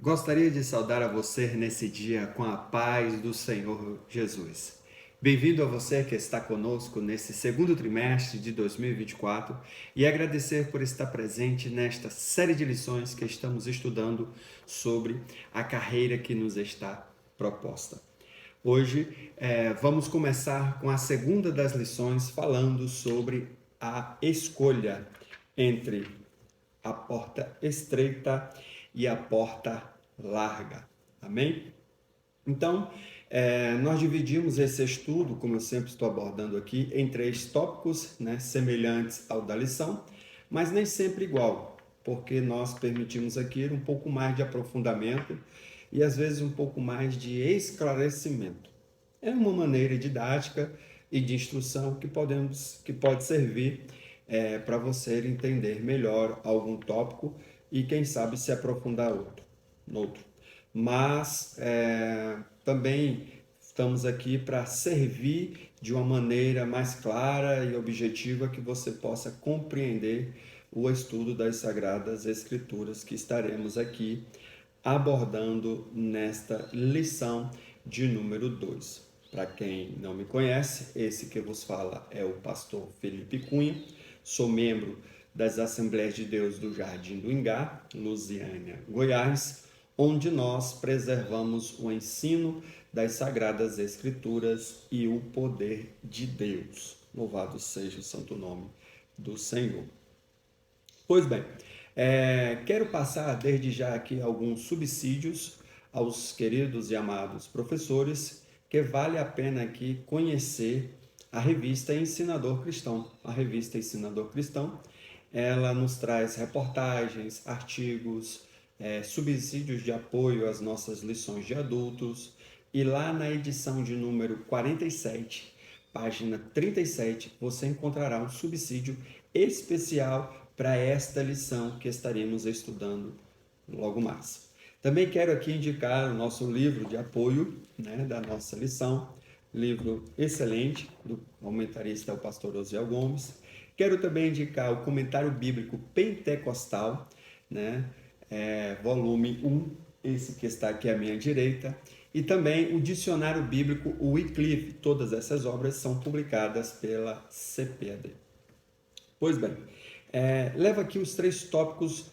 Gostaria de saudar a você nesse dia com a paz do Senhor Jesus. Bem-vindo a você que está conosco nesse segundo trimestre de 2024 e agradecer por estar presente nesta série de lições que estamos estudando sobre a carreira que nos está proposta. Hoje vamos começar com a segunda das lições falando sobre a escolha entre a porta estreita e a porta larga. Amém? Então, nós dividimos esse estudo, como eu sempre estou abordando aqui, em três tópicos, né, semelhantes ao da lição, mas nem sempre igual, porque nós permitimos aqui um pouco mais de aprofundamento e às vezes um pouco mais de esclarecimento. É uma maneira didática e de instrução que pode servir para você entender melhor algum tópico e quem sabe se aprofundar no outro. Mas também estamos aqui para servir de uma maneira mais clara e objetiva que você possa compreender o estudo das Sagradas Escrituras que estaremos aqui abordando nesta lição de número 2. Para quem não me conhece, esse que vos fala é o pastor Felipe Cunha, sou membro das Assembleias de Deus do Jardim do Ingá, Lusiânia, Goiás, onde nós preservamos o ensino das Sagradas Escrituras e o poder de Deus. Louvado seja o santo nome do Senhor. Pois bem, quero passar desde já aqui alguns subsídios aos queridos e amados professores que vale a pena aqui conhecer a revista Ensinador Cristão. A revista Ensinador Cristão, ela nos traz reportagens, artigos, subsídios de apoio às nossas lições de adultos, e lá na edição de número 47, página 37, você encontrará um subsídio especial para esta lição que estaremos estudando logo mais. Também quero aqui indicar o nosso livro de apoio, né, da nossa lição, livro excelente do comentarista o pastor Osiel Gomes. Quero também indicar o comentário bíblico pentecostal, né, volume 1, esse que está aqui à minha direita, e também o dicionário bíblico, o Wycliffe. Todas essas obras são publicadas pela CPAD. Pois bem, leva aqui os três tópicos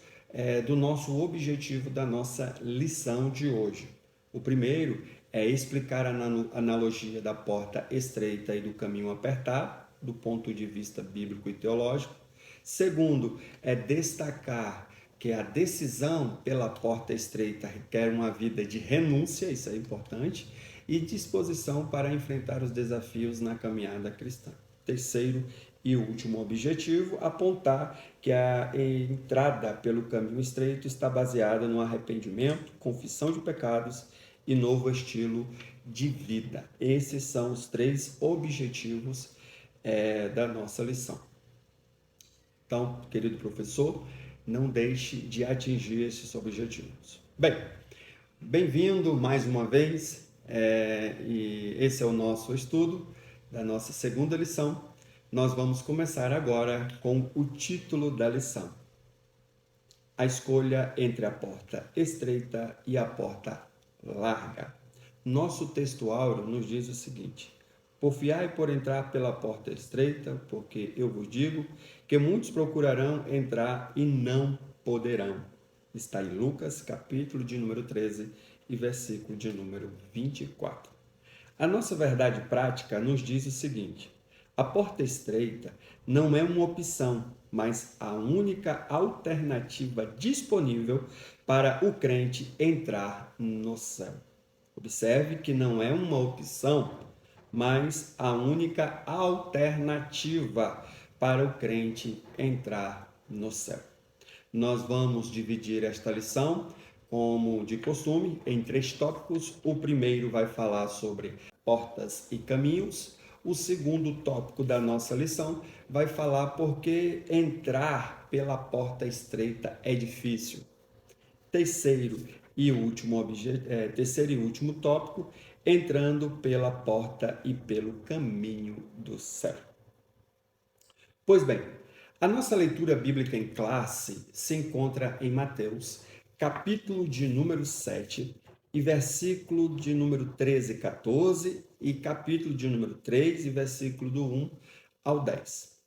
do nosso objetivo da nossa lição de hoje. O primeiro é explicar a analogia da porta estreita e do caminho apertado, do ponto de vista bíblico e teológico. Segundo, é destacar que a decisão pela porta estreita requer uma vida de renúncia, isso é importante, e disposição para enfrentar os desafios na caminhada cristã. Terceiro e último objetivo, apontar que a entrada pelo caminho estreito está baseada no arrependimento, confissão de pecados e novo estilo de vida. Esses são os três objetivos da nossa lição. Então, querido professor, não deixe de atingir esses objetivos. Bem-vindo mais uma vez, e esse é o nosso estudo da nossa segunda lição. Nós vamos começar agora com o título da lição: a escolha entre a porta estreita e a porta larga. Nosso texto áureo nos diz o seguinte: porfiai por entrar pela porta estreita, porque eu vos digo que muitos procurarão entrar e não poderão. Está em Lucas, capítulo de número 13 e versículo de número 24. A nossa verdade prática nos diz o seguinte: a porta estreita não é uma opção, mas a única alternativa disponível para o crente entrar no céu. Observe que não é uma opção, mas a única alternativa para o crente entrar no céu. Nós vamos dividir esta lição, como de costume, em três tópicos. O primeiro vai falar sobre portas e caminhos. O segundo tópico da nossa lição vai falar por que entrar pela porta estreita é difícil. Terceiro e último tópico, entrando pela porta e pelo caminho do céu. Pois bem, a nossa leitura bíblica em classe se encontra em Mateus, capítulo de número 7 e versículo de número 13 e 14 e capítulo de número 3 e versículo do 1 ao 10.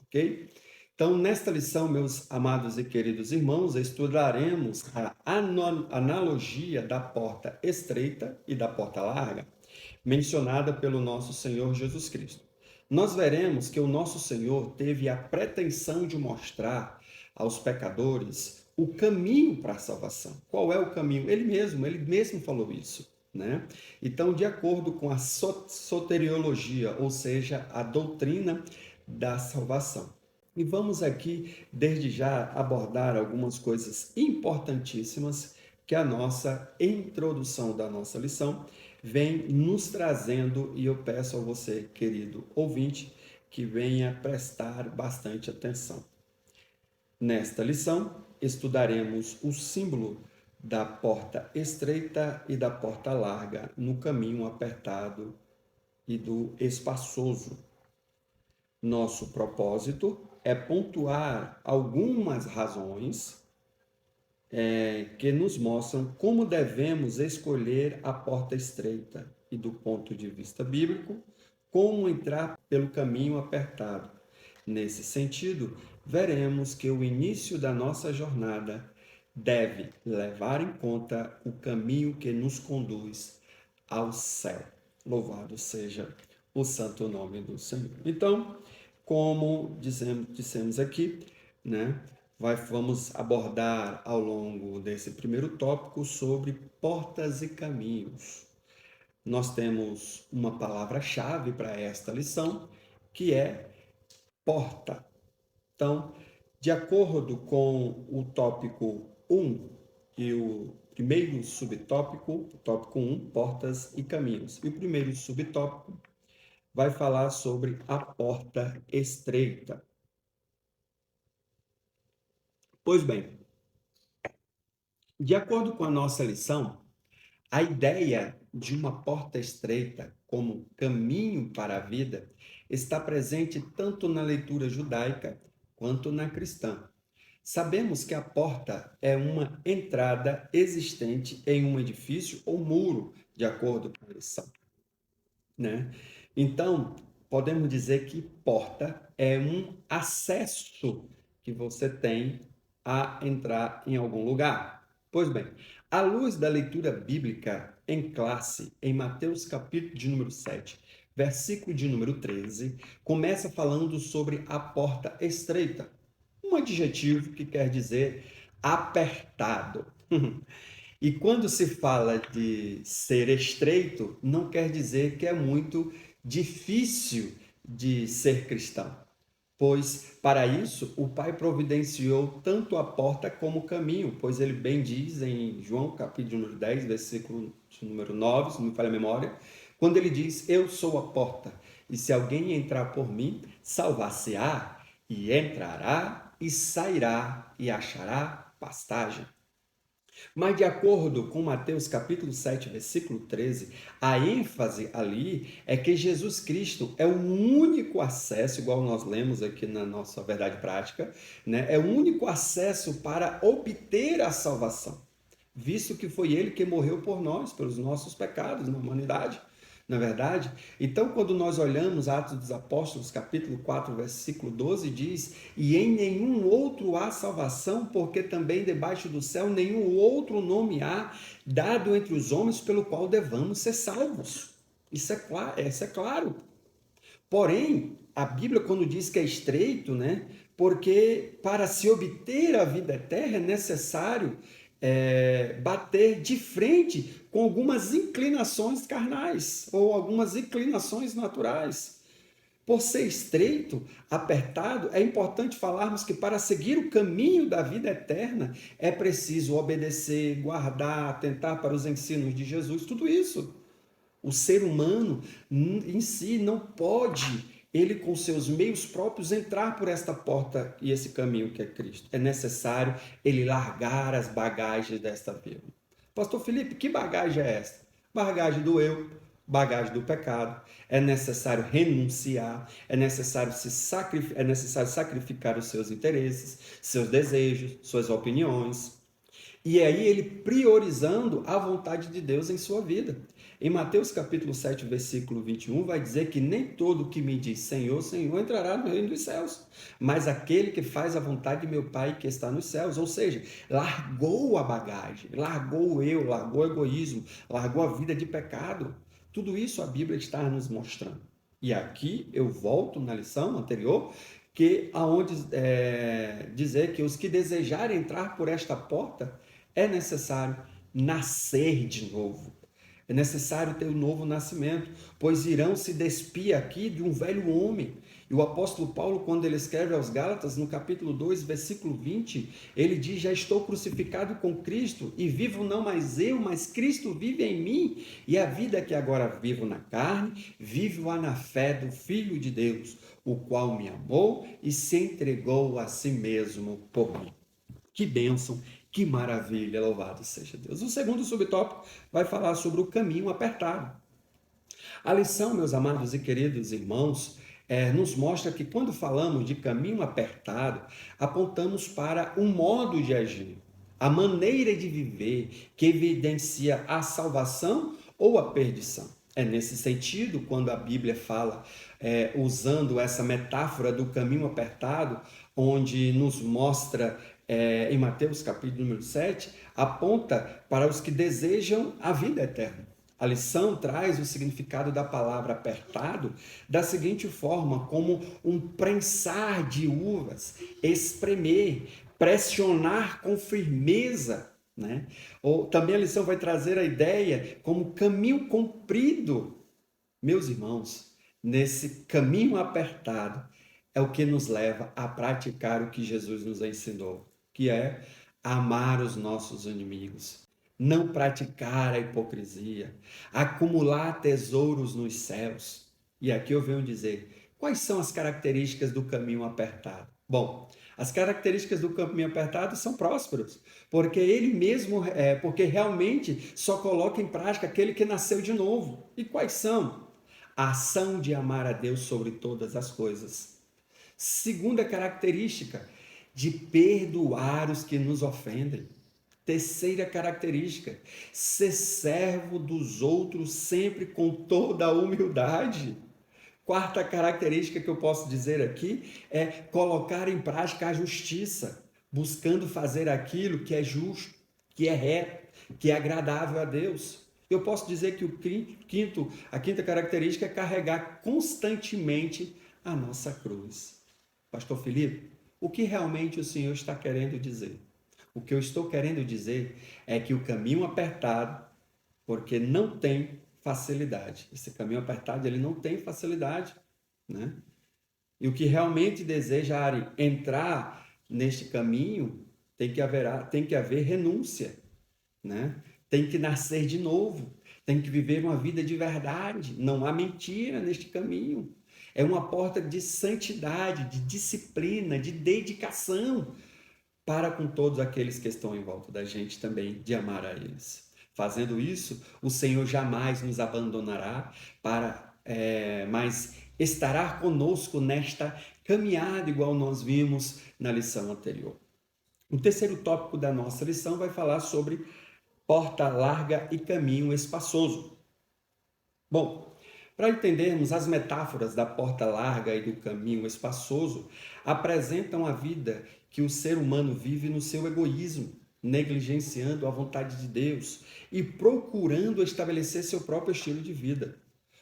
Ok? Então, nesta lição, meus amados e queridos irmãos, estudaremos a analogia da porta estreita e da porta larga, mencionada pelo nosso Senhor Jesus Cristo. Nós veremos que o nosso Senhor teve a pretensão de mostrar aos pecadores o caminho para a salvação. Qual é o caminho? Ele mesmo falou isso, né? Então, de acordo com a soteriologia, ou seja, a doutrina da salvação. E vamos aqui, desde já, abordar algumas coisas importantíssimas que a nossa introdução da nossa lição vem nos trazendo, e eu peço a você, querido ouvinte, que venha prestar bastante atenção. Nesta lição, estudaremos o símbolo da porta estreita e da porta larga no caminho apertado e do espaçoso. Nosso propósito é pontuar algumas razões que nos mostram como devemos escolher a porta estreita e, do ponto de vista bíblico, como entrar pelo caminho apertado. Nesse sentido, veremos que o início da nossa jornada deve levar em conta o caminho que nos conduz ao céu. Louvado seja o santo nome do Senhor. Então, como dissemos aqui, né? Vamos abordar ao longo desse primeiro tópico sobre portas e caminhos. Nós temos uma palavra-chave para esta lição, que é porta. Então, de acordo com o tópico 1 e o primeiro subtópico, o tópico 1, portas e caminhos, e o primeiro subtópico vai falar sobre a porta estreita. Pois bem, de acordo com a nossa lição, a ideia de uma porta estreita como caminho para a vida está presente tanto na leitura judaica quanto na cristã. Sabemos que a porta é uma entrada existente em um edifício ou muro, de acordo com a lição, né? Então, podemos dizer que porta é um acesso que você tem a entrar em algum lugar. Pois bem, à luz da leitura bíblica em classe, em Mateus capítulo de número 7, versículo de número 13, começa falando sobre a porta estreita, um adjetivo que quer dizer apertado. E quando se fala de ser estreito, não quer dizer que é muito difícil de ser cristão, pois para isso o Pai providenciou tanto a porta como o caminho, pois ele bem diz em João capítulo número 10, versículo número 9, se não me falha a memória, quando ele diz, eu sou a porta, e se alguém entrar por mim, salvar-se-á, e entrará e sairá e achará pastagem. Mas de acordo com Mateus capítulo 7, versículo 13, a ênfase ali é que Jesus Cristo é o único acesso, igual nós lemos aqui na nossa verdade prática, né? É o único acesso para obter a salvação, visto que foi ele que morreu por nós, pelos nossos pecados na humanidade. Na verdade, então quando nós olhamos Atos dos Apóstolos, capítulo 4, versículo 12, diz, e em nenhum outro há salvação, porque também debaixo do céu nenhum outro nome há dado entre os homens pelo qual devamos ser salvos. Isso é claro. Porém, a Bíblia quando diz que é estreito, né? Porque para se obter a vida eterna é necessário bater de frente com algumas inclinações carnais ou algumas inclinações naturais. Por ser estreito, apertado, é importante falarmos que para seguir o caminho da vida eterna é preciso obedecer, guardar, atentar para os ensinos de Jesus, tudo isso. O ser humano em si não pode, ele com seus meios próprios, entrar por esta porta e esse caminho que é Cristo. É necessário ele largar as bagagens desta vida. Pastor Felipe, que bagagem é esta? Bagagem do eu, bagagem do pecado. É necessário renunciar, é necessário sacrificar os seus interesses, seus desejos, suas opiniões. E aí ele priorizando a vontade de Deus em sua vida. Em Mateus capítulo 7, versículo 21, vai dizer que nem todo que me diz Senhor, Senhor entrará no reino dos céus, mas aquele que faz a vontade de meu Pai que está nos céus. Ou seja, largou a bagagem, largou o eu, largou o egoísmo, largou a vida de pecado. Tudo isso a Bíblia está nos mostrando. E aqui eu volto na lição anterior, que aonde dizer que os que desejarem entrar por esta porta, é necessário nascer de novo. É necessário ter um novo nascimento, pois irão se despir aqui de um velho homem. E o apóstolo Paulo, quando ele escreve aos Gálatas, no capítulo 2, versículo 20, ele diz: já estou crucificado com Cristo, e vivo não mais eu, mas Cristo vive em mim. E a vida que agora vivo na carne, vivo-a na fé do Filho de Deus, o qual me amou e se entregou a si mesmo por mim. Que bênção, que maravilha, louvado seja Deus. O segundo subtópico vai falar sobre o caminho apertado. A lição, meus amados e queridos irmãos, nos mostra que quando falamos de caminho apertado, apontamos para um modo de agir, a maneira de viver que evidencia a salvação ou a perdição. É nesse sentido, quando a Bíblia fala, usando essa metáfora do caminho apertado, onde nos mostra em Mateus capítulo número 7, aponta para os que desejam a vida eterna. A lição traz o significado da palavra apertado da seguinte forma, como um prensar de uvas, espremer, pressionar com firmeza, né? Ou também a lição vai trazer a ideia como caminho comprido. Meus irmãos, nesse caminho apertado é o que nos leva a praticar o que Jesus nos ensinou, que é amar os nossos inimigos, não praticar a hipocrisia, acumular tesouros nos céus. E aqui eu venho dizer, quais são as características do caminho apertado? Bom, as características do caminho apertado são prósperos, porque ele mesmo, porque realmente só coloca em prática aquele que nasceu de novo. E quais são? A ação de amar a Deus sobre todas as coisas. Segunda característica, de perdoar os que nos ofendem. Terceira característica, ser servo dos outros sempre com toda a humildade. Quarta característica que eu posso dizer aqui é colocar em prática a justiça, buscando fazer aquilo que é justo, que é reto, que é agradável a Deus. Eu posso dizer que a quinta característica é carregar constantemente a nossa cruz. Pastor Felipe, o que realmente o Senhor está querendo dizer? O que eu estou querendo dizer é que o caminho apertado, porque não tem facilidade. Esse caminho apertado, ele não tem facilidade, né? E o que realmente deseja entrar neste caminho, tem que haver renúncia, né? Tem que nascer de novo, tem que viver uma vida de verdade. Não há mentira neste caminho. É uma porta de santidade, de disciplina, de dedicação para com todos aqueles que estão em volta da gente também, de amar a eles. Fazendo isso, o Senhor jamais nos abandonará, mas estará conosco nesta caminhada, igual nós vimos na lição anterior. O terceiro tópico da nossa lição vai falar sobre porta larga e caminho espaçoso. Bom, para entendermos as metáforas da porta larga e do caminho espaçoso, apresentam a vida que o ser humano vive no seu egoísmo, negligenciando a vontade de Deus e procurando estabelecer seu próprio estilo de vida.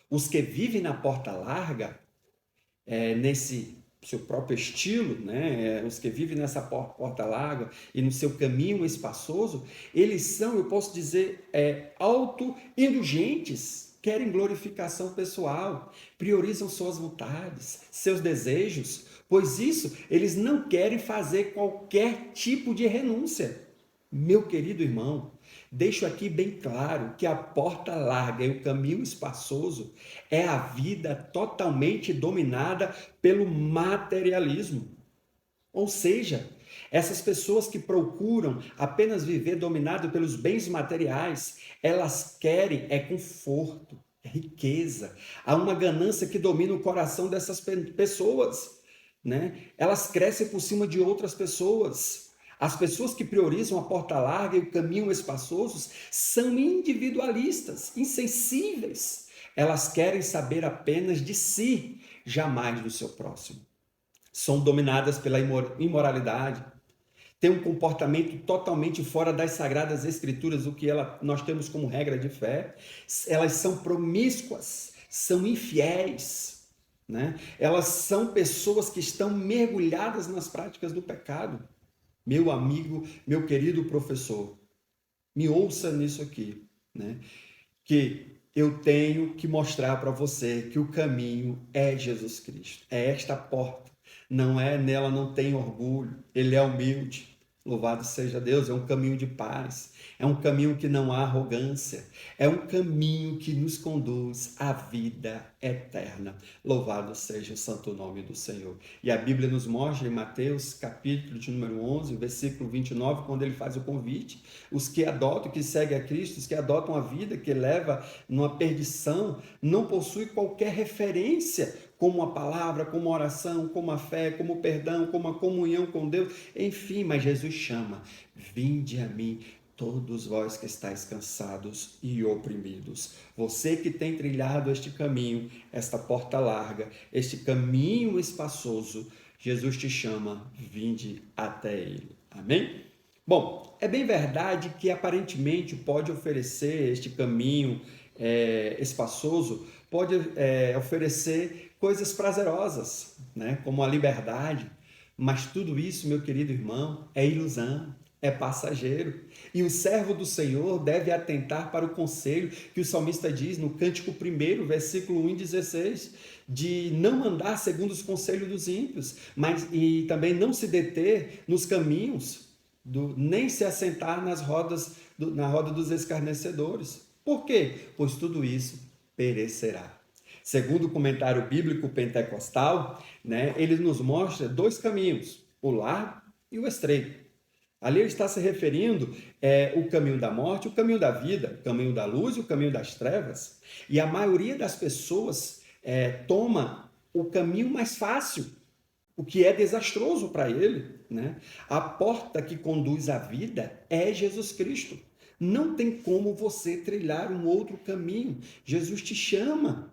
Os que vivem na porta larga, nesse seu próprio estilo, né? Os que vivem nessa porta larga e no seu caminho espaçoso, eles são, eu posso dizer, autoindulgentes, querem glorificação pessoal, priorizam suas vontades, seus desejos, pois isso eles não querem fazer qualquer tipo de renúncia. Meu querido irmão, deixo aqui bem claro que a porta larga e o caminho espaçoso é a vida totalmente dominada pelo materialismo. Ou seja, essas pessoas que procuram apenas viver dominado pelos bens materiais, elas querem conforto, riqueza. Há uma ganância que domina o coração dessas pessoas, né? Elas crescem por cima de outras pessoas. As pessoas que priorizam a porta larga e o caminho espaçoso são individualistas, insensíveis. Elas querem saber apenas de si, jamais do seu próximo. São dominadas pela imoralidade, têm um comportamento totalmente fora das sagradas escrituras, o que nós temos como regra de fé. Elas são promíscuas, são infiéis, né? Elas são pessoas que estão mergulhadas nas práticas do pecado. Meu amigo, meu querido professor, me ouça nisso aqui, né? Que eu tenho que mostrar para você que o caminho é Jesus Cristo, é esta porta. Não é nela, não tem orgulho, ele é humilde. Louvado seja Deus, é um caminho de paz, é um caminho que não há arrogância, é um caminho que nos conduz à vida eterna. Louvado seja o santo nome do Senhor. E a Bíblia nos mostra em Mateus, capítulo de número 11, versículo 29, quando ele faz o convite, os que adotam, que seguem a Cristo, os que adotam a vida que leva numa perdição, não possuem qualquer referência como a palavra, como a oração, como a fé, como o perdão, como a comunhão com Deus, enfim, mas Jesus chama: vinde a mim, todos vós que estáis cansados e oprimidos. Você que tem trilhado este caminho, esta porta larga, este caminho espaçoso, Jesus te chama: vinde até ele. Amém? Bom, é bem verdade que aparentemente pode oferecer este caminho espaçoso, pode oferecer coisas prazerosas, né? Como a liberdade, mas tudo isso, meu querido irmão, é ilusão, é passageiro. E o servo do Senhor deve atentar para o conselho que o salmista diz no Cântico 1, versículo 1 e 16, de não andar segundo os conselhos dos ímpios, e também não se deter nos caminhos, nem se assentar na roda dos escarnecedores. Por quê? Pois tudo isso perecerá. Segundo o comentário bíblico pentecostal, né, ele nos mostra dois caminhos, o largo e o estreito. Ali ele está se referindo o caminho da morte, o caminho da vida, o caminho da luz e o caminho das trevas. E a maioria das pessoas toma o caminho mais fácil, o que é desastroso para ele, né? A porta que conduz à vida é Jesus Cristo. Não tem como você trilhar um outro caminho. Jesus te chama.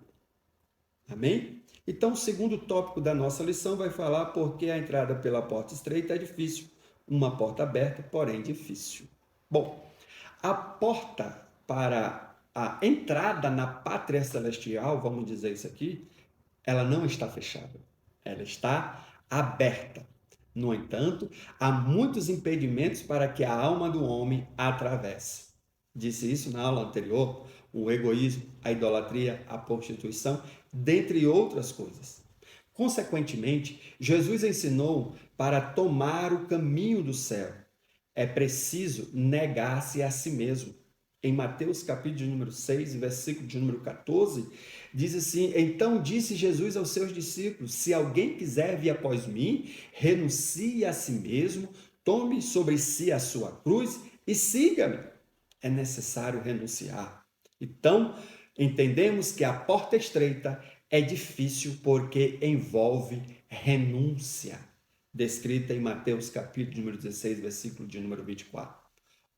Amém? Então, o segundo tópico da nossa lição vai falar porque a entrada pela porta estreita é difícil. Uma porta aberta, porém difícil. Bom, a porta para a entrada na pátria celestial, vamos dizer isso aqui, ela não está fechada. Ela está aberta. No entanto, há muitos impedimentos para que a alma do homem a atravesse. Disse isso na aula anterior, o egoísmo, a idolatria, a prostituição, dentre outras coisas. Consequentemente, Jesus ensinou para tomar o caminho do céu. É preciso negar-se a si mesmo. Em Mateus capítulo de número 6, versículo de número 14, diz assim: então disse Jesus aos seus discípulos: se alguém quiser vir após mim, renuncie a si mesmo, tome sobre si a sua cruz e siga-me. É necessário renunciar. Então, entendemos que a porta estreita é difícil porque envolve renúncia, descrita em Mateus capítulo número 16, versículo de número 24,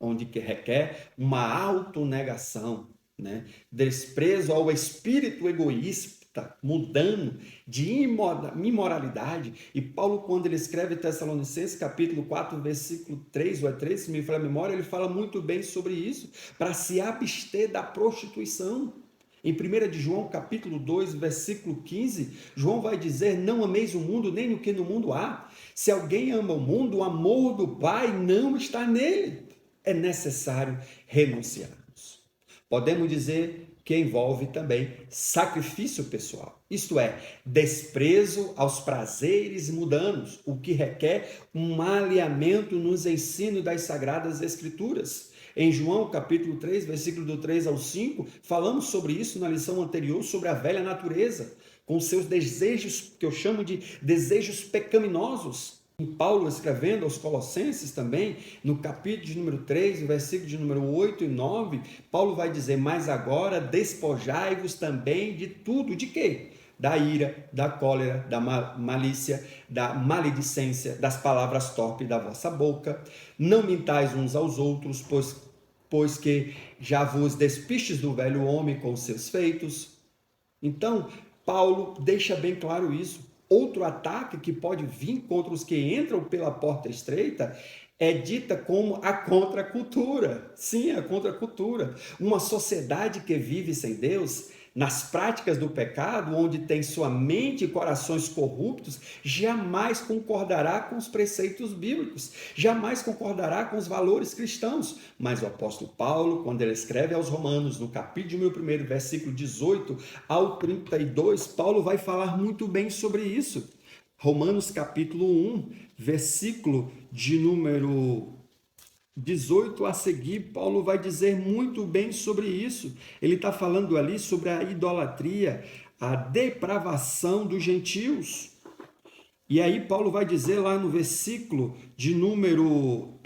onde que requer uma autonegação, né? Desprezo ao espírito egoísta, mudando de imoralidade. E Paulo, quando ele escreve Tessalonicenses capítulo 4, versículo 3 ou 3, se me falha a memória, ele fala muito bem sobre isso, para se abster da prostituição. Em 1 de João, capítulo 2, versículo 15, João vai dizer: não ameis o mundo, nem o que no mundo há. Se alguém ama o mundo, o amor do Pai não está nele. É necessário renunciarmos. Podemos dizer que envolve também sacrifício pessoal, isto é, desprezo aos prazeres mundanos, o que requer um alinhamento nos ensinos das Sagradas Escrituras. Em João capítulo 3, versículo do 3 ao 5, falamos sobre isso na lição anterior, sobre a velha natureza, com seus desejos, que eu chamo de desejos pecaminosos. Em Paulo escrevendo aos Colossenses também, no capítulo de número 3, versículo de número 8 e 9, Paulo vai dizer: mas agora despojai-vos também de tudo, de quê? da ira, da cólera, da malícia, da maledicência, das palavras torpes da vossa boca. Não mintais uns aos outros, pois que já vos despistes do velho homem com os seus feitos. Então, Paulo deixa bem claro isso. Outro ataque que pode vir contra os que entram pela porta estreita é dita como a contracultura. Sim, a contracultura. Uma sociedade que vive sem Deus, nas práticas do pecado, onde tem sua mente e corações corruptos, jamais concordará com os preceitos bíblicos, jamais concordará com os valores cristãos. Mas o apóstolo Paulo, quando ele escreve aos Romanos, no capítulo 1, versículo 18 ao 32, Paulo vai falar muito bem sobre isso. Romanos capítulo 1, versículo de número 18 a seguir, Paulo vai dizer muito bem sobre isso. Ele está falando ali sobre a idolatria, a depravação dos gentios. E aí Paulo vai dizer lá no versículo de número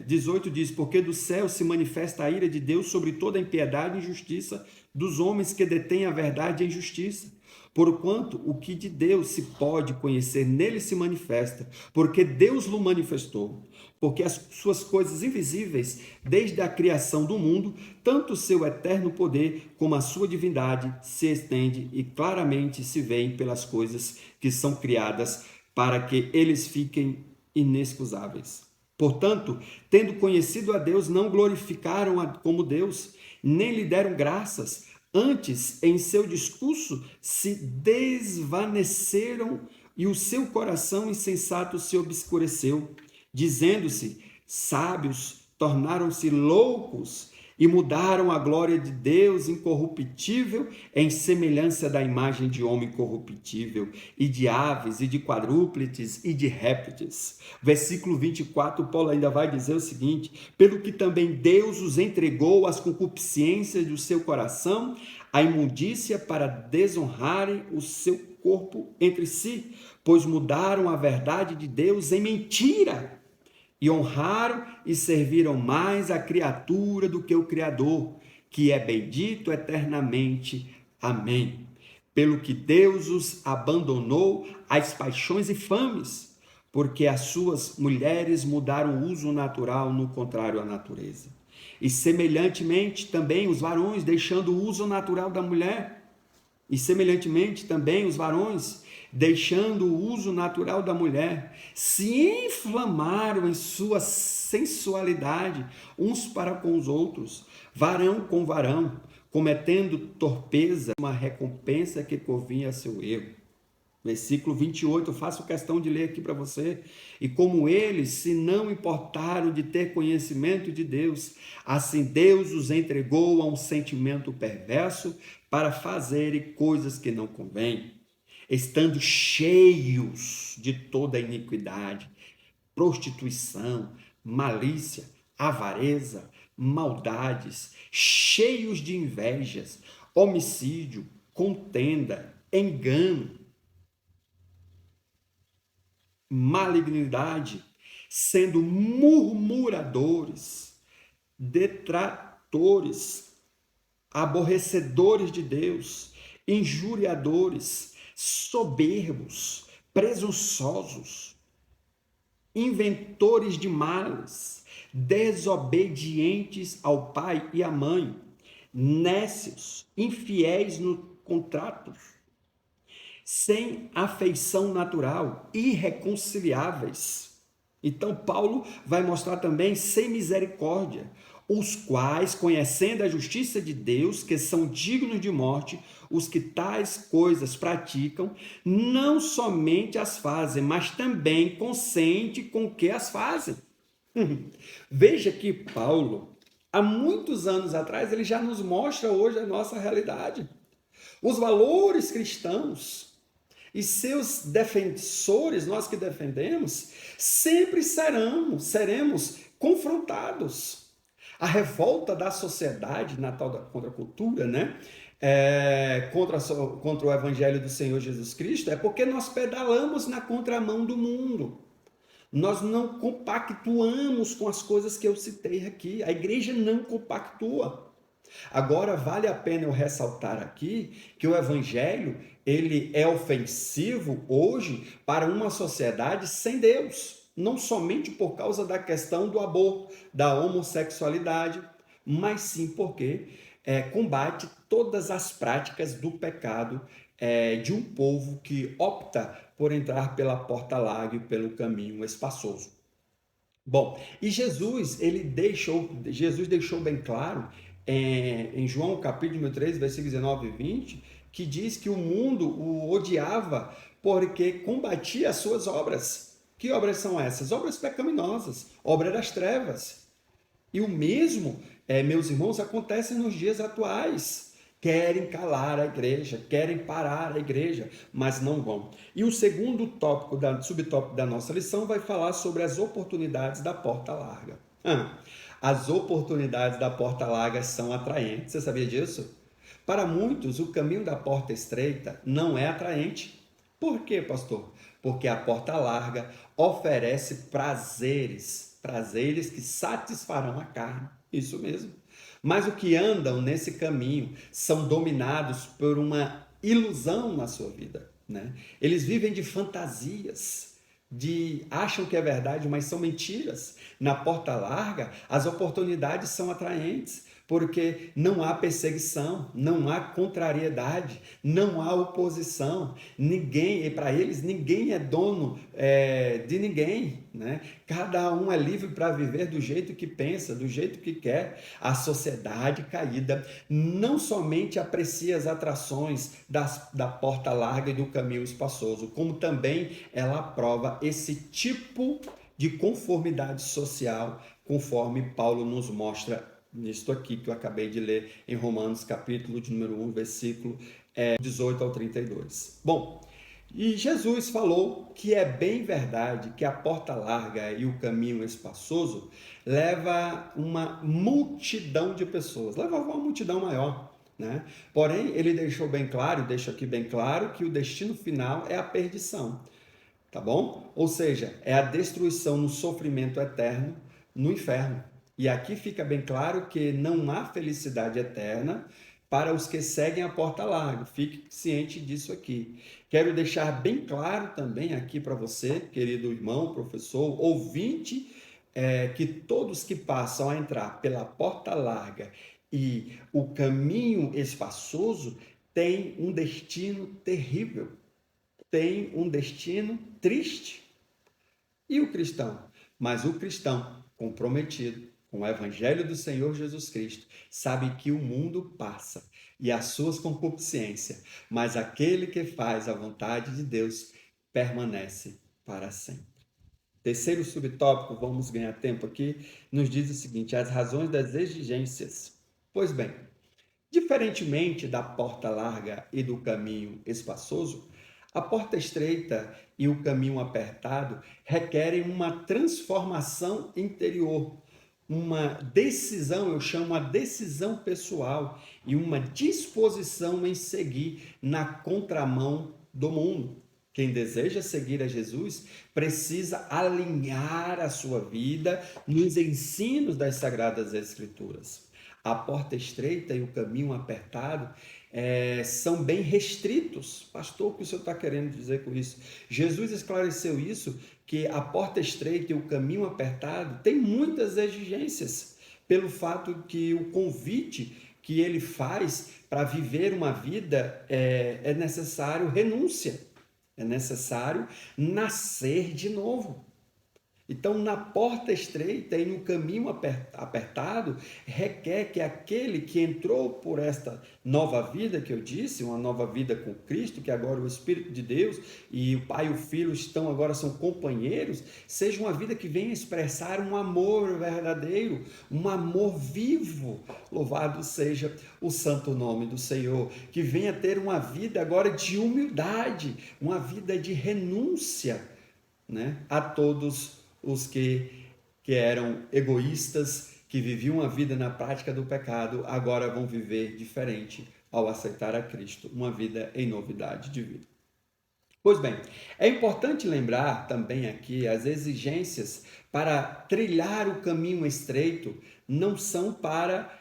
18, diz: porque do céu se manifesta a ira de Deus sobre toda a impiedade e injustiça dos homens que detêm a verdade e a injustiça. Porquanto o que de Deus se pode conhecer nele se manifesta, porque Deus o manifestou. Porque as suas coisas invisíveis, desde a criação do mundo, tanto o seu eterno poder como a sua divindade se estende e claramente se veem pelas coisas que são criadas, para que eles fiquem inexcusáveis. Portanto, tendo conhecido a Deus, não glorificaram como Deus, nem lhe deram graças. Antes, em seu discurso, se desvaneceram e o seu coração insensato se obscureceu. Dizendo-se sábios, tornaram-se loucos e mudaram a glória de Deus incorruptível em semelhança da imagem de homem corruptível, e de aves, e de quadrúpedes, e de répteis. Versículo 24, Paulo ainda vai dizer o seguinte: pelo que também Deus os entregou às concupiscências do seu coração, à imundícia, para desonrarem o seu corpo entre si, pois mudaram a verdade de Deus em mentira, e honraram e serviram mais a criatura do que o Criador, que é bendito eternamente. Amém. Pelo que Deus os abandonou às paixões infames, porque as suas mulheres mudaram o uso natural no contrário à natureza. E semelhantemente também os varões, deixando o uso natural da mulher, e semelhantemente também os varões, deixando o uso natural da mulher, se inflamaram em sua sensualidade uns para com os outros, varão com varão, cometendo torpeza, uma recompensa que convinha a seu erro. Versículo 28, eu faço questão de ler aqui para você. E como eles se não importaram de ter conhecimento de Deus, assim Deus os entregou a um sentimento perverso para fazerem coisas que não convêm, estando cheios de toda iniquidade, prostituição, malícia, avareza, maldades, cheios de invejas, homicídio, contenda, engano, malignidade, sendo murmuradores, detratores, aborrecedores de Deus, injuriadores, soberbos, presunçosos, inventores de males, desobedientes ao pai e à mãe, nécios, infiéis no contrato, sem afeição natural, irreconciliáveis. Então, Paulo vai mostrar também sem misericórdia, os quais, conhecendo a justiça de Deus, que são dignos de morte, os que tais coisas praticam, não somente as fazem, mas também consentem com que as fazem. Veja que Paulo, há muitos anos atrás, ele já nos mostra hoje a nossa realidade. Os valores cristãos e seus defensores, nós que defendemos, sempre seremos confrontados. A revolta da sociedade na tal da contracultura, né? Contra o evangelho do Senhor Jesus Cristo, é porque nós pedalamos na contramão do mundo. Nós não compactuamos com as coisas que eu citei aqui. A igreja não compactua. Agora, vale a pena eu ressaltar aqui que o evangelho, ele é ofensivo hoje para uma sociedade sem Deus, não somente por causa da questão do aborto, da homossexualidade, mas sim porque combate todas as práticas do pecado de um povo que opta por entrar pela porta larga e pelo caminho espaçoso. Bom, e Jesus deixou bem claro em João capítulo 3, versículos 19 e 20, que diz que o mundo o odiava porque combatia as suas obras. Que obras são essas? Obras pecaminosas, obras das trevas. E o mesmo, meus irmãos, acontece nos dias atuais. Querem calar a igreja, querem parar a igreja, mas não vão. E o segundo tópico, subtópico da nossa lição vai falar sobre as oportunidades da porta larga. As oportunidades da porta larga são atraentes. Você sabia disso? Para muitos, o caminho da porta estreita não é atraente. Por quê, pastor? Porque a porta larga oferece prazeres que satisfarão a carne. Isso mesmo. Mas o que andam nesse caminho são dominados por uma ilusão na sua vida, né? Eles vivem de fantasias, acham que é verdade, mas são mentiras. Na porta larga, as oportunidades são atraentes, porque não há perseguição, não há contrariedade, não há oposição. Ninguém, para eles, ninguém é dono de ninguém, né? Cada um é livre para viver do jeito que pensa, do jeito que quer. A sociedade caída não somente aprecia as atrações da porta larga e do caminho espaçoso, como também ela aprova esse tipo de conformidade social, conforme Paulo nos mostra nisto aqui que eu acabei de ler em Romanos capítulo de número 1, versículo 18 ao 32. Bom, e Jesus falou que é bem verdade que a porta larga e o caminho espaçoso leva uma multidão de pessoas, leva uma multidão maior, né? Porém, ele deixou bem claro, deixa aqui bem claro, que o destino final é a perdição, tá bom? Ou seja, é a destruição no sofrimento eterno no inferno. E aqui fica bem claro que não há felicidade eterna para os que seguem a porta larga. Fique ciente disso aqui. Quero deixar bem claro também aqui para você, querido irmão, professor, ouvinte, que todos que passam a entrar pela porta larga e o caminho espaçoso têm um destino terrível, têm um destino triste. E o cristão? Mas o cristão comprometido com o evangelho do Senhor Jesus Cristo sabe que o mundo passa e as suas concupiscências, mas aquele que faz a vontade de Deus permanece para sempre. Terceiro subtópico, vamos ganhar tempo aqui, nos diz o seguinte: as razões das exigências. Pois bem, diferentemente da porta larga e do caminho espaçoso, a porta estreita e o caminho apertado requerem uma transformação interior, uma decisão, eu chamo a decisão pessoal, e uma disposição em seguir na contramão do mundo. Quem deseja seguir a Jesus precisa alinhar a sua vida nos ensinos das Sagradas Escrituras. A porta estreita e o caminho apertado são bem restritos. Pastor, o que o senhor está querendo dizer com isso? Jesus esclareceu isso, que a porta estreita e o caminho apertado tem muitas exigências, pelo fato que o convite que ele faz para viver uma vida é necessário renúncia, é necessário nascer de novo. Então, na porta estreita e no caminho apertado, requer que aquele que entrou por esta nova vida que eu disse, uma nova vida com Cristo, que agora o Espírito de Deus e o Pai e o Filho são companheiros, seja uma vida que venha expressar um amor verdadeiro, um amor vivo. Louvado seja o santo nome do Senhor, que venha ter uma vida agora de humildade, uma vida de renúncia, né, a todos os que eram egoístas, que viviam a vida na prática do pecado, agora vão viver diferente ao aceitar a Cristo, uma vida em novidade de vida. Pois bem, é importante lembrar também aqui as exigências para trilhar o caminho estreito não são para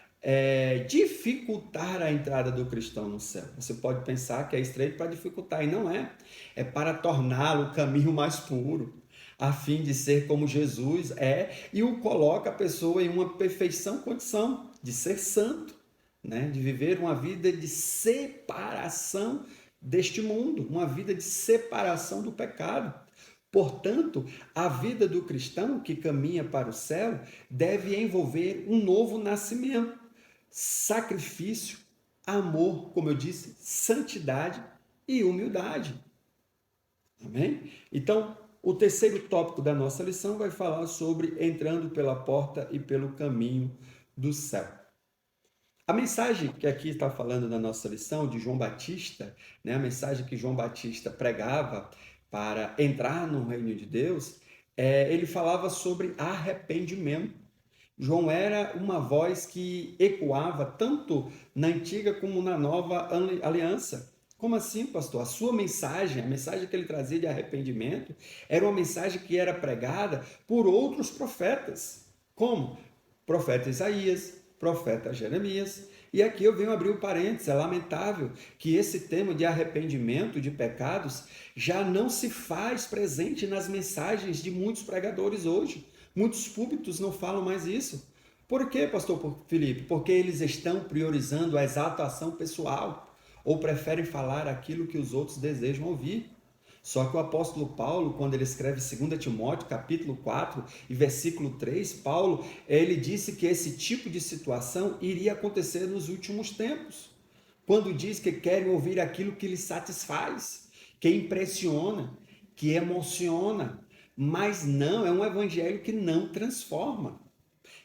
dificultar a entrada do cristão no céu. Você pode pensar que é estreito para dificultar, e não é. É para torná-lo o caminho mais puro, a fim de ser como Jesus é, e o coloca a pessoa em uma perfeição condição de ser santo, né? De viver uma vida de separação deste mundo, uma vida de separação do pecado. Portanto, a vida do cristão que caminha para o céu deve envolver um novo nascimento, sacrifício, amor, como eu disse, santidade e humildade. Amém? Então, o terceiro tópico da nossa lição vai falar sobre entrando pela porta e pelo caminho do céu. A mensagem que aqui está falando na nossa lição de João Batista, né, a mensagem que João Batista pregava para entrar no reino de Deus, ele falava sobre arrependimento. João era uma voz que ecoava tanto na antiga como na nova aliança. Como assim, pastor? A sua mensagem, a mensagem que ele trazia de arrependimento, era uma mensagem que era pregada por outros profetas, como profeta Isaías, profeta Jeremias. E aqui eu venho abrir um parênteses, é lamentável que esse tema de arrependimento de pecados já não se faz presente nas mensagens de muitos pregadores hoje. Muitos púlpitos não falam mais isso. Por quê, pastor Felipe? Porque eles estão priorizando a exaltação pessoal ou preferem falar aquilo que os outros desejam ouvir. Só que o apóstolo Paulo, quando ele escreve 2 Timóteo, capítulo 4 e versículo 3, Paulo, ele disse que esse tipo de situação iria acontecer nos últimos tempos. Quando diz que querem ouvir aquilo que lhes satisfaz, que impressiona, que emociona, mas não, é um evangelho que não transforma.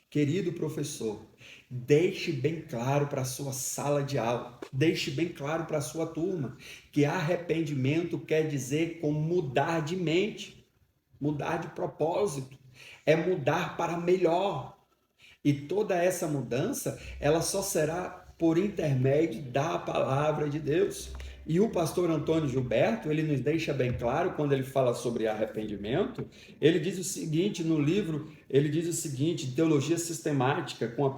Querido professor, deixe bem claro para a sua sala de aula, deixe bem claro para a sua turma, que arrependimento quer dizer como mudar de mente, mudar de propósito, é mudar para melhor. E toda essa mudança, ela só será por intermédio da palavra de Deus. E o pastor Antônio Gilberto, ele nos deixa bem claro quando ele fala sobre arrependimento, ele diz o seguinte no livro, ele diz o seguinte, teologia sistemática, com a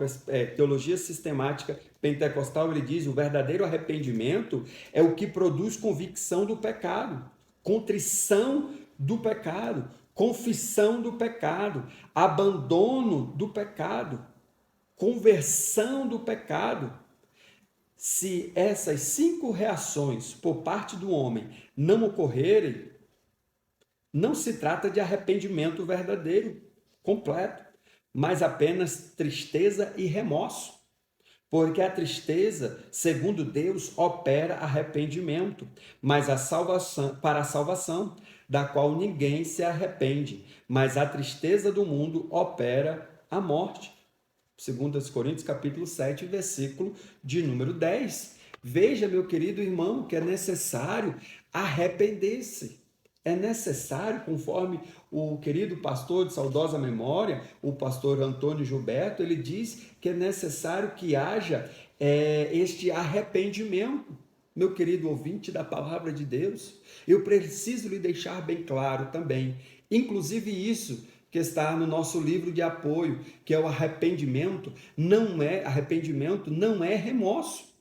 teologia sistemática pentecostal, ele diz, o verdadeiro arrependimento é o que produz convicção do pecado, contrição do pecado, confissão do pecado, abandono do pecado, conversão do pecado. Se essas 5 reações por parte do homem não ocorrerem, não se trata de arrependimento verdadeiro, completo, mas apenas tristeza e remorso. Porque a tristeza, segundo Deus, opera arrependimento, mas para a salvação, da qual ninguém se arrepende, mas a tristeza do mundo opera a morte. 2 Coríntios capítulo 7, versículo de número 10. Veja, meu querido irmão, que é necessário arrepender-se. É necessário, conforme o querido pastor de saudosa memória, o pastor Antônio Gilberto, ele diz que é necessário que haja este arrependimento. Meu querido ouvinte da palavra de Deus, eu preciso lhe deixar bem claro também, inclusive isso, que está no nosso livro de apoio, que é o arrependimento não é remorso.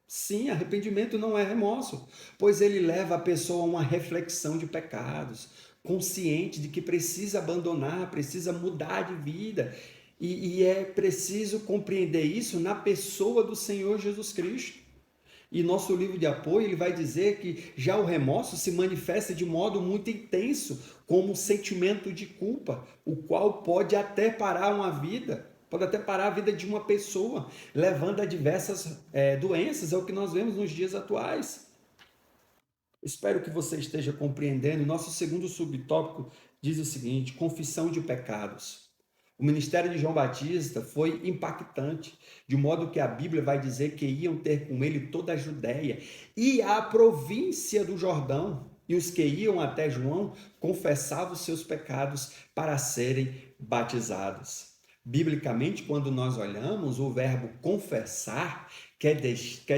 Sim, arrependimento não é remorso, pois ele leva a pessoa a uma reflexão de pecados, consciente de que precisa abandonar, precisa mudar de vida, e é preciso compreender isso na pessoa do Senhor Jesus Cristo. E nosso livro de apoio, ele vai dizer que já o remorso se manifesta de modo muito intenso, como um sentimento de culpa, o qual pode até parar uma vida, pode até parar a vida de uma pessoa, levando a diversas doenças, é o que nós vemos nos dias atuais. Espero que você esteja compreendendo. Nosso segundo subtópico diz o seguinte: confissão de pecados. O ministério de João Batista foi impactante, de modo que a Bíblia vai dizer que iam ter com ele toda a Judéia e a província do Jordão. E os que iam até João confessavam os seus pecados para serem batizados. Biblicamente, quando nós olhamos, o verbo confessar quer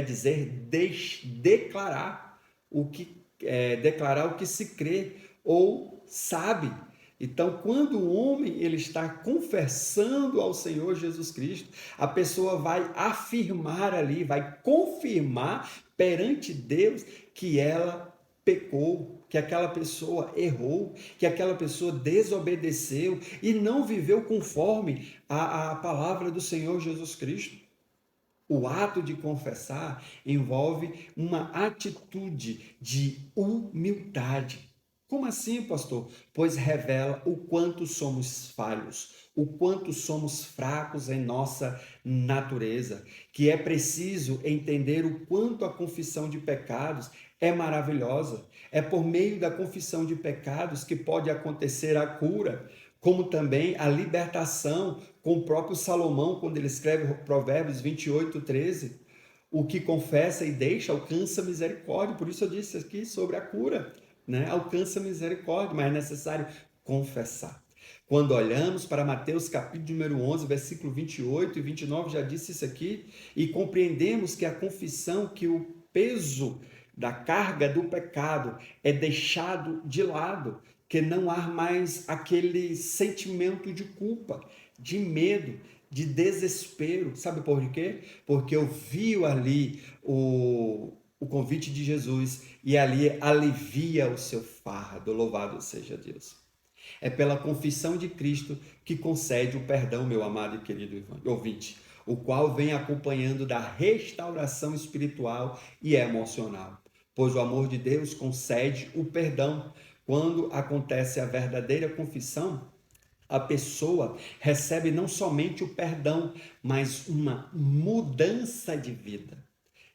dizer declarar o que se crê ou sabe. Então, quando o homem ele está confessando ao Senhor Jesus Cristo, a pessoa vai afirmar ali, vai confirmar perante Deus que ela pecou, que aquela pessoa errou, que aquela pessoa desobedeceu e não viveu conforme a palavra do Senhor Jesus Cristo. O ato de confessar envolve uma atitude de humildade. Como assim, pastor? Pois revela o quanto somos falhos, o quanto somos fracos em nossa natureza, que é preciso entender o quanto a confissão de pecados é maravilhosa. É por meio da confissão de pecados que pode acontecer a cura, como também a libertação, com o próprio Salomão, quando ele escreve Provérbios 28:13, o que confessa e deixa alcança misericórdia. Por isso eu disse aqui sobre a cura, né? Alcança misericórdia, mas é necessário confessar. Quando olhamos para Mateus capítulo número 11, versículo 28 e 29, já disse isso aqui, e compreendemos que a confissão, que o peso da carga do pecado é deixado de lado, que não há mais aquele sentimento de culpa, de medo, de desespero. Sabe por quê? Porque eu vi ali o convite de Jesus e ali alivia o seu fardo. Louvado seja Deus. É pela confissão de Cristo que concede o perdão, meu amado e querido ouvinte, o qual vem acompanhando da restauração espiritual e emocional. Pois o amor de Deus concede o perdão. Quando acontece a verdadeira confissão, a pessoa recebe não somente o perdão, mas uma mudança de vida,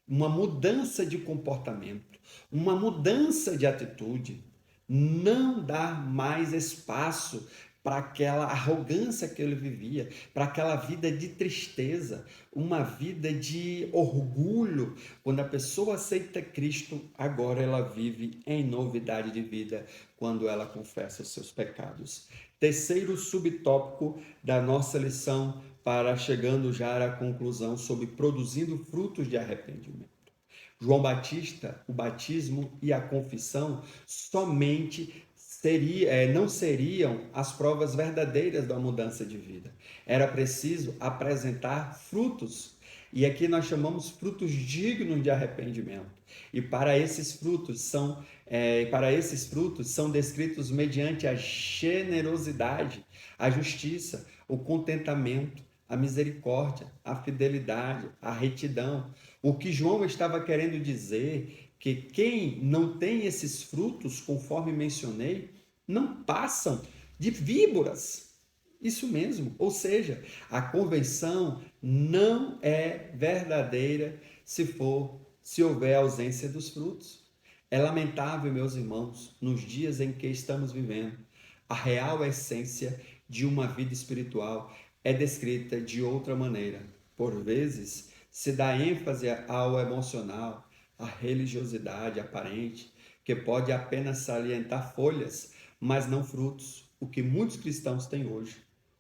uma mudança de comportamento, uma mudança de atitude. Não dá mais espaço para aquela arrogância que ele vivia, para aquela vida de tristeza, uma vida de orgulho. Quando a pessoa aceita Cristo, agora ela vive em novidade de vida, quando ela confessa os seus pecados. Terceiro subtópico da nossa lição, para chegando já à conclusão sobre produzindo frutos de arrependimento. João Batista, o batismo e a confissão somente não seriam as provas verdadeiras da mudança de vida. Era preciso apresentar frutos. E aqui nós chamamos frutos dignos de arrependimento. E para esses frutos são descritos mediante a generosidade, a justiça, o contentamento, a misericórdia, a fidelidade, a retidão. O que João estava querendo dizer que quem não tem esses frutos, conforme mencionei, não passam de víboras. Isso mesmo. Ou seja, a conversão não é verdadeira se houver ausência dos frutos. É lamentável, meus irmãos, nos dias em que estamos vivendo, a real essência de uma vida espiritual é descrita de outra maneira. Por vezes, se dá ênfase ao emocional, à religiosidade aparente, que pode apenas salientar folhas, mas não frutos, o que muitos cristãos têm hoje.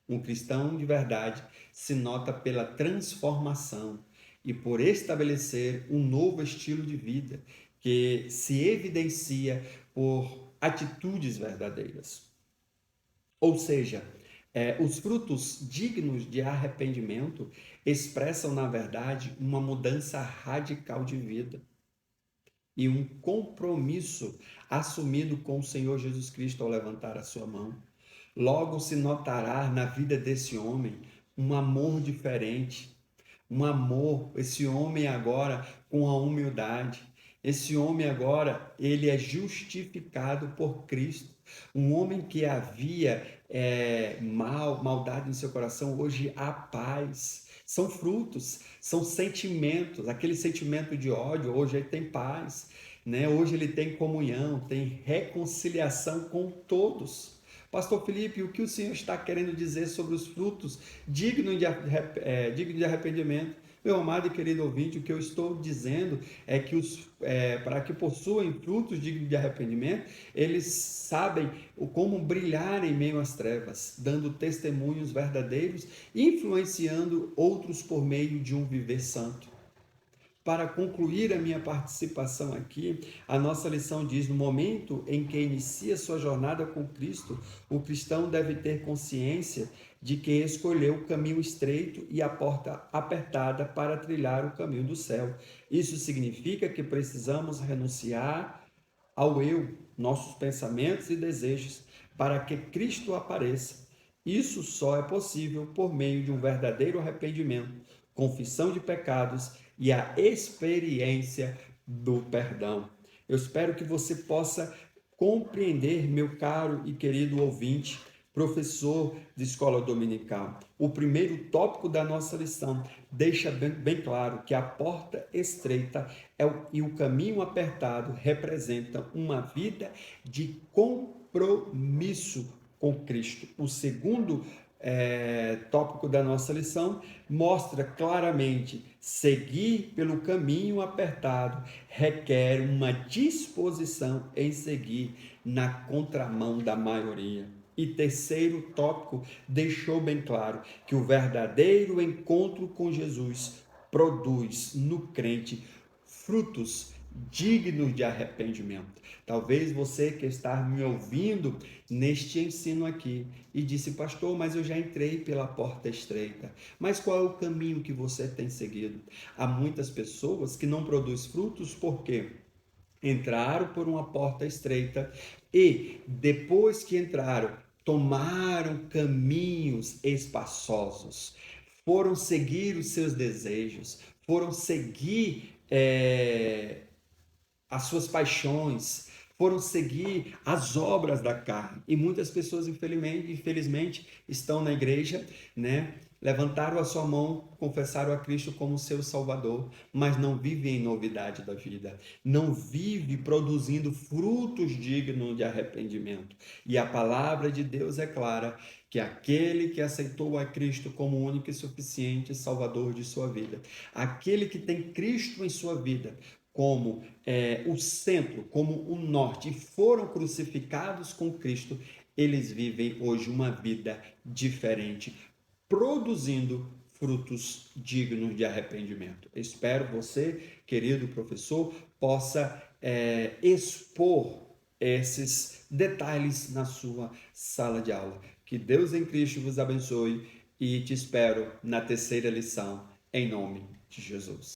Um cristão de verdade se nota pela transformação e por estabelecer um novo estilo de vida que se evidencia por atitudes verdadeiras. Ou seja, os frutos dignos de arrependimento expressam, na verdade, uma mudança radical de vida e um compromisso assumido com o Senhor Jesus Cristo ao levantar a sua mão. Logo se notará na vida desse homem um amor diferente, um amor, esse homem agora com a humildade. Esse homem agora, ele é justificado por Cristo. Um homem que havia maldade no seu coração, hoje há paz. São frutos, são sentimentos. Aquele sentimento de ódio, hoje ele tem paz, né? Hoje ele tem comunhão, tem reconciliação com todos. Pastor Felipe, o que o Senhor está querendo dizer sobre os frutos dignos de arrependimento? Meu amado e querido ouvinte, o que eu estou dizendo é que para que possuem frutos dignos de arrependimento, eles sabem como brilhar em meio às trevas, dando testemunhos verdadeiros, influenciando outros por meio de um viver santo. para concluir a minha participação aqui, a nossa lição diz: no momento em que inicia sua jornada com Cristo, o cristão deve ter consciência de que escolheu o caminho estreito e a porta apertada para trilhar o caminho do céu. Isso significa que precisamos renunciar ao eu, nossos pensamentos e desejos, para que Cristo apareça. Isso só é possível por meio de um verdadeiro arrependimento, confissão de pecados e a experiência do perdão. Eu espero que você possa compreender, meu caro e querido ouvinte, professor de escola dominical. O primeiro tópico da nossa lição deixa bem claro que a porta estreita e o caminho apertado representam uma vida de compromisso com Cristo. O segundo tópico da nossa lição mostra claramente: seguir pelo caminho apertado requer uma disposição em seguir na contramão da maioria. E terceiro tópico deixou bem claro que o verdadeiro encontro com Jesus produz no crente frutos dignos de arrependimento. Talvez você que está me ouvindo neste ensino aqui e disse: pastor, mas eu já entrei pela porta estreita. Mas qual é o caminho que você tem seguido? Há muitas pessoas que não produzem frutos porque entraram por uma porta estreita e, depois que entraram, tomaram caminhos espaçosos, foram seguir os seus desejos, foram seguir as suas paixões, foram seguir as obras da carne. E muitas pessoas, infelizmente, estão na igreja, né? Levantaram a sua mão, confessaram a Cristo como seu Salvador, mas não vivem em novidade da vida, não vive produzindo frutos dignos de arrependimento. E a palavra de Deus é clara, que aquele que aceitou a Cristo como único e suficiente Salvador de sua vida, aquele que tem Cristo em sua vida como o centro, como o norte, e foram crucificados com Cristo, eles vivem hoje uma vida diferente, produzindo frutos dignos de arrependimento. Espero você, querido professor, possa expor esses detalhes na sua sala de aula. Que Deus em Cristo vos abençoe e te espero na terceira lição, em nome de Jesus.